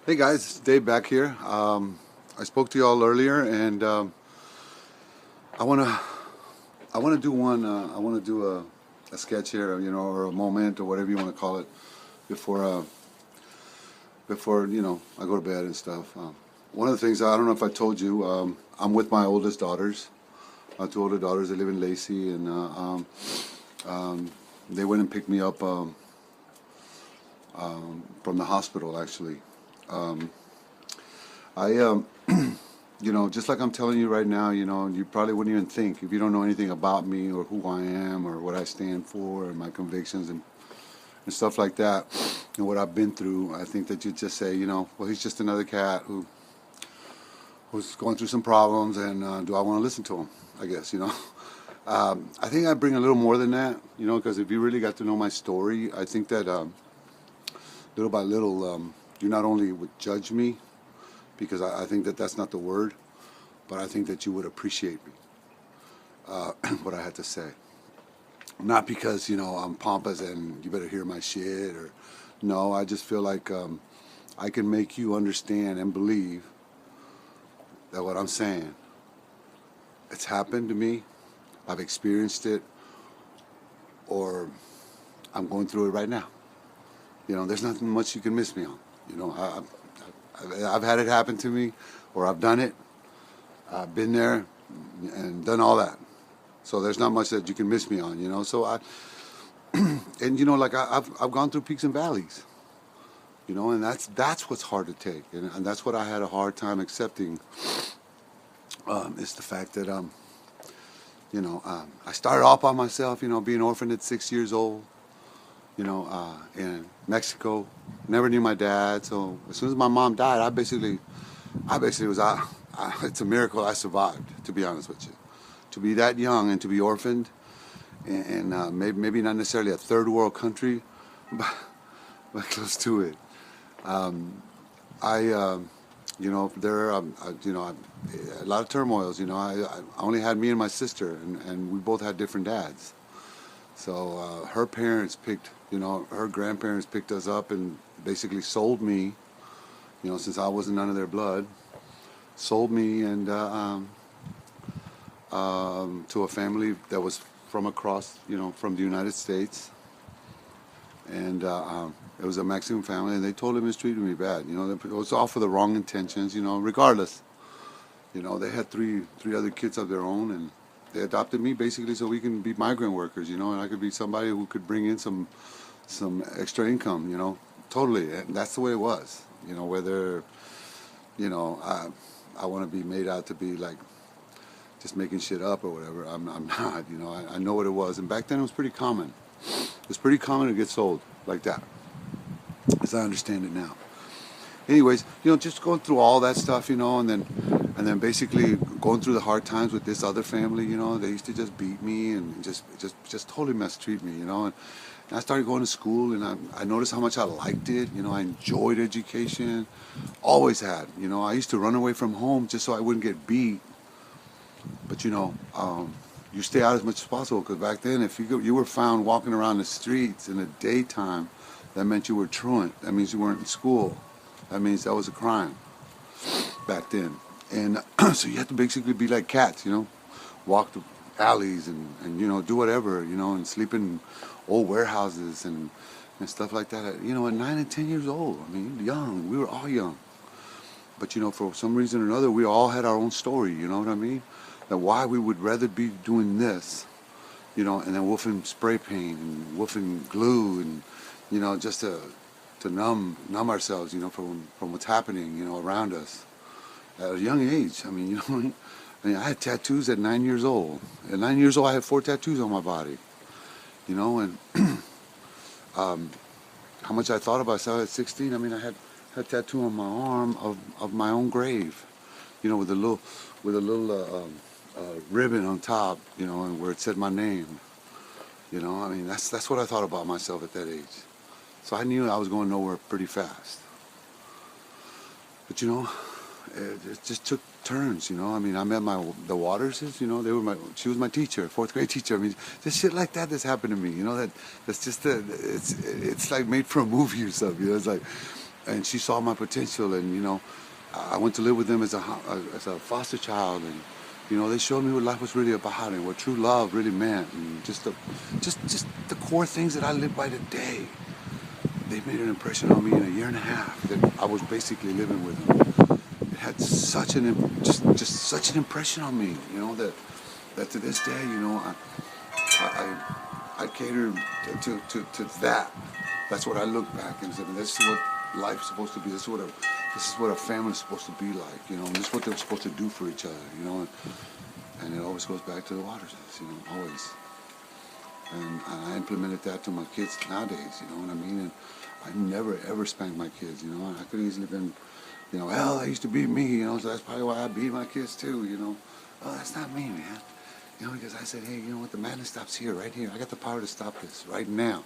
Hey guys, it's Dave back here. I spoke to y'all earlier, and I wanna I wanna do one. I wanna do a sketch here, or a moment, or whatever you want to call it, before I go to bed and stuff. One of the things, I don't know if I told you, I'm with my oldest daughters. My two older daughters. They live in Lacey, and they went and picked me up from the hospital actually. Um, I just like I'm telling you right now, you probably wouldn't even think, if you don't know anything about me or who I am or what I stand for and my convictions and stuff like that and what I've been through. I think that you just say, well, he's just another cat who's going through some problems, and do I want to listen to him? I guess, I think I bring a little more than that, because if you really got to know my story, I think that little by little, you not only would judge me, because I think that that's not the word, but I think that you would appreciate me, what I had to say. Not because, I'm pompous and you better hear my shit, or no, I just feel like I can make you understand and believe that what I'm saying, it's happened to me, I've experienced it, or I'm going through it right now. There's nothing much you can miss me on. I've had it happen to me, or I've done it. I've been there and done all that. So there's not much that you can miss me on. So I've gone through peaks and valleys. And that's what's hard to take, and that's what I had a hard time accepting. Is the fact that I started off by myself. Being orphaned at 6 years old. In Mexico. Never knew my dad, so as soon as my mom died, I basically was out. It's a miracle I survived, to be honest with you. To be that young and to be orphaned, and maybe not necessarily a third world country, but close to it. I, there are, a lot of turmoils. I only had me and my sister, and we both had different dads. So her parents picked, her grandparents picked us up and basically sold me, since I wasn't none of their blood, sold me and to a family that was from across, from the United States. And it was a Mexican family, and they totally mistreated me bad. It was all for the wrong intentions, regardless. They had three other kids of their own, and they adopted me basically so we can be migrant workers, and I could be somebody who could bring in some extra income, totally. And that's the way it was, whether, I want to be made out to be like just making shit up or whatever. I'm not, I know what it was. And back then it was pretty common. It was pretty common to get sold like that, as I understand it now. Anyways, just going through all that stuff, and then basically going through the hard times with this other family, they used to just beat me and just totally mistreat me, and I started going to school, and I noticed how much I liked it. I enjoyed education, always had. I used to run away from home just so I wouldn't get beat. But you stay out as much as possible, because back then, if you were found walking around the streets in the daytime, that meant you were truant. That means you weren't in school. That means that was a crime back then. And so you have to basically be like cats, walk the alleys and do whatever, and sleep in old warehouses and stuff like that. At 9 and 10 years old. I mean, young. We were all young. But, for some reason or another, we all had our own story, you know what I mean? That why we would rather be doing this, and then woofing spray paint and woofing glue and, just to numb ourselves, from what's happening, around us at a young age. I mean, I had tattoos at 9 years old. At 9 years old, I had 4 tattoos on my body, and how much I thought about myself at 16. I mean, I had a tattoo on my arm of my own grave, with a little ribbon on top, and where it said my name. I mean, that's what I thought about myself at that age. So I knew I was going nowhere pretty fast. But it just took turns. I mean, I met the Waterses. She was my teacher, 4th grade teacher. I mean, just shit like that's happened to me. That's just it's like made for a movie or something. It's like and she saw my potential, and I went to live with them as a foster child, and they showed me what life was really about and what true love really meant, and just the core things that I live by today. They made an impression on me in a year and a half that I was basically living with them. It had such just such an impression on me, that to this day, I cater to that. That's what I look back and say, this is what life's supposed to be. This is what a family's supposed to be like, and this is what they're supposed to do for each other, and it always goes back to the Waterses, always. And I implemented that to my kids nowadays, you know what I mean? And I never ever spanked my kids, I could easily been, hell, that used to be me, so that's probably why I beat my kids too, Oh, that's not me, man. Because I said, hey, you know what, the madness stops here, right here. I got the power to stop this right now,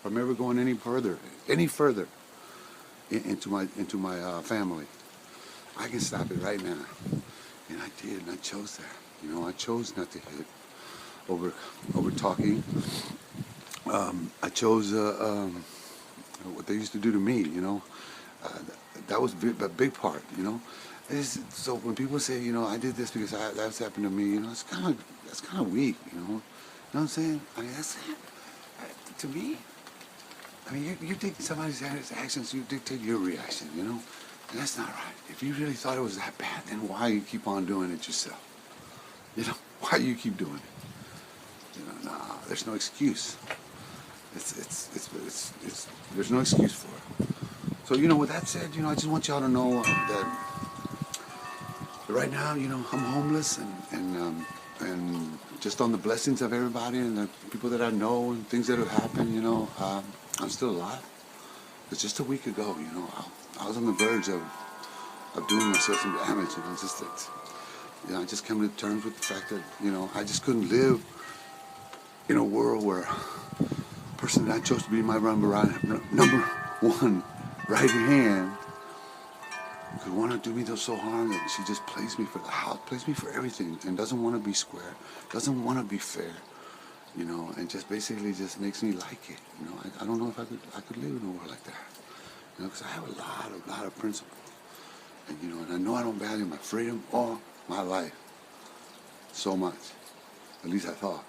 from ever going any further into my family. I can stop it right now. And I did, and I chose that. I chose not to hit over talking. I chose what they used to do to me, that was a big part, So when people say, I did this because that's happened to me, that's kind of weak, You know what I'm saying? I mean, that's to me. I mean, you're taking somebody's actions, you dictate your reaction, And that's not right. If you really thought it was that bad, then why you keep on doing it yourself? Why you keep doing it? Nah, there's no excuse. There's no excuse for it. So, with that said, I just want y'all to know that right now, I'm homeless and just on the blessings of everybody and the people that I know and things that have happened, I'm still alive. It's just a week ago, I was on the verge of doing myself some damage, just that, I just came to terms with the fact that, I just couldn't live in a world where a person that I chose to be my number one right hand could want to do me so harm that she just plays me for the house, plays me for everything, and doesn't want to be square, doesn't want to be fair, and just basically just makes me like it. I don't know if I could live in a world like that, because I have a lot of principles, and I know I don't value my freedom or my life so much. At least I thought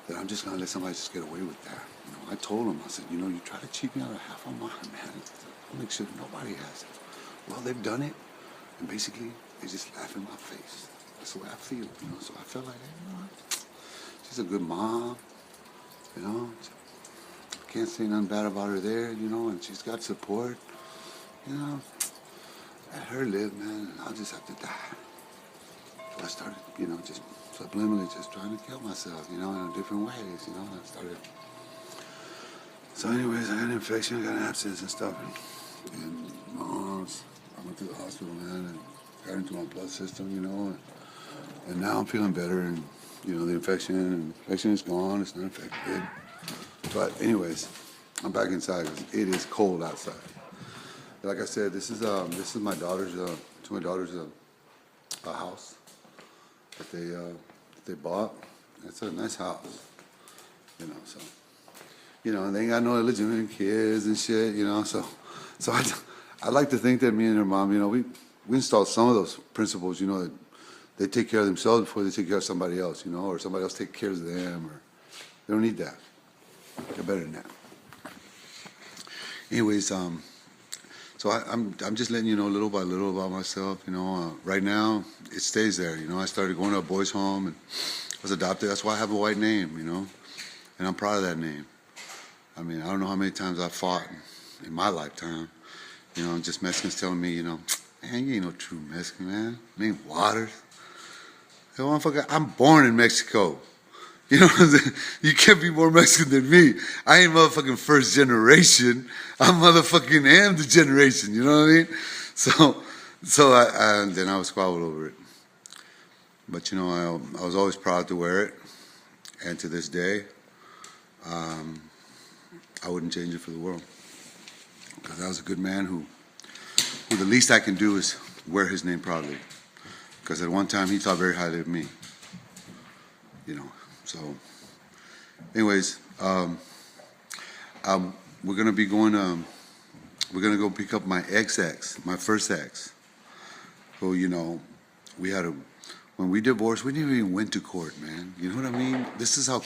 that I'm just gonna let somebody just get away with that. I told him, I said, you try to cheat me out of half of mine, man. I'll make sure nobody has it. Well, they've done it, and basically they just laugh in my face. That's the way I feel, So I felt like, hey, she's a good mom, Can't say nothing bad about her there, and she's got support, Let her live, man, and I'll just have to die. So I started, just subliminally just trying to kill myself, in different ways, I started. So anyways, I got an infection, I got an abscess and stuff, and my arms, I went to the hospital, man, and got into my blood system, and now I'm feeling better, and, the infection is gone, it's not infected. But anyways, I'm back inside because it is cold outside. Like I said, this is my daughter's, a house that they bought. It's a nice house, so, and they ain't got no illegitimate kids and shit, so I like to think that me and her mom, we installed some of those principles, that they take care of themselves before they take care of somebody else, or somebody else take care of them, or they don't need that. They're better than that. Anyways, so I'm just letting you know little by little about myself, Right now, it stays there, I started going to a boys' home and was adopted. That's why I have a white name, and I'm proud of that name. I mean, I don't know how many times I've fought in my lifetime, just Mexicans telling me, man, you ain't no true Mexican, man. Name Waters. Hey, motherfucker, I'm born in Mexico. You know what I'm saying? You can't be more Mexican than me. I ain't motherfucking first generation. I motherfucking am the generation. You know what I mean? So then I was squabbled over it. But I was always proud to wear it, and to this day, I wouldn't change it for the world. Because I was a good man who the least I can do is wear his name proudly. Because at one time he thought very highly of me. So, anyways, we're gonna be going we're gonna go pick up my ex, my first ex, who, you know, we had a, when we divorced, we didn't even went to court, man. You know what I mean? This is how